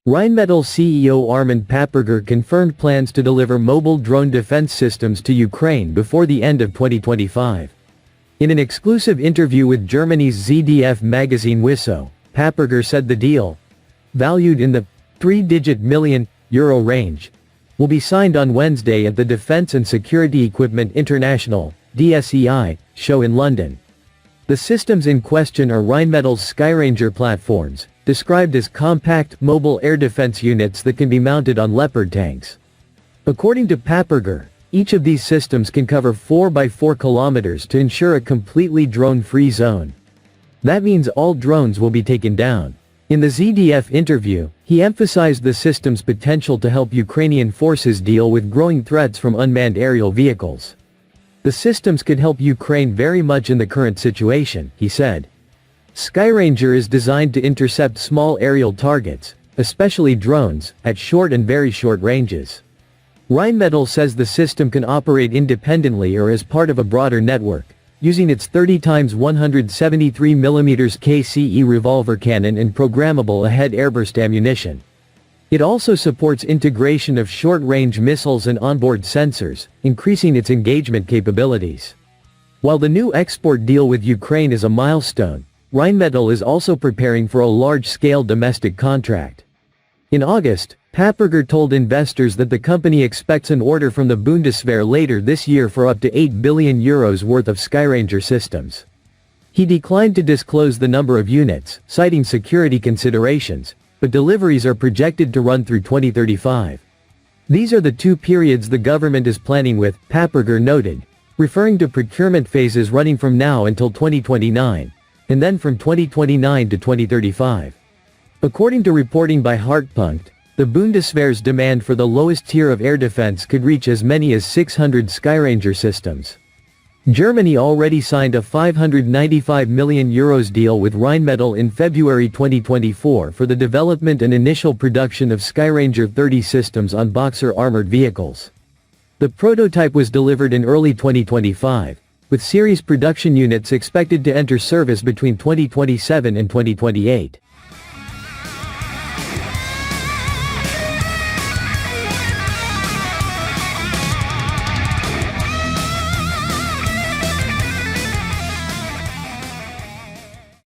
Rheinmetall CEO Armin Papperger confirmed plans to deliver mobile drone defense systems to Ukraine before the end of 2025. In an exclusive interview with Germany's ZDF magazine Wisso, Papperger said the deal, valued in the three-digit million euro range, will be signed on Wednesday at the Defence and Security Equipment International (DSEI) show in London. The systems in question are Rheinmetall's Skyranger platforms, described as compact, mobile air defense units that can be mounted on Leopard tanks. According to Papperger, each of these systems can cover 4 by 4 kilometers to ensure a completely drone-free zone. That means all drones will be taken down. In the ZDF interview, he emphasized the system's potential to help Ukrainian forces deal with growing threats from unmanned aerial vehicles. The systems could help Ukraine very much in the current situation, he said. Skyranger is designed to intercept small aerial targets, especially drones, at short and very short ranges. Rheinmetall says the system can operate independently or as part of a broader network, using its 30x173mm KCE revolver cannon and programmable ahead airburst ammunition. It also supports integration of short-range missiles and onboard sensors, increasing its engagement capabilities. While the new export deal with Ukraine is a milestone, Rheinmetall is also preparing for a large-scale domestic contract. In August, Papperger told investors that the company expects an order from the Bundeswehr later this year for up to €8 billion worth of Skyranger systems. He declined to disclose the number of units, citing security considerations, but deliveries are projected to run through 2035. These are the 2 periods the government is planning with, Papperger noted, referring to procurement phases running from now until 2029, and then from 2029 to 2035. According to reporting by Hartpunkt, the Bundeswehr's demand for the lowest tier of air defense could reach as many as 600 Skyranger systems. Germany already signed a €595 million deal with Rheinmetall in February 2024 for the development and initial production of Skyranger 30 systems on Boxer armored vehicles. The prototype was delivered in early 2025, with series production units expected to enter service between 2027 and 2028.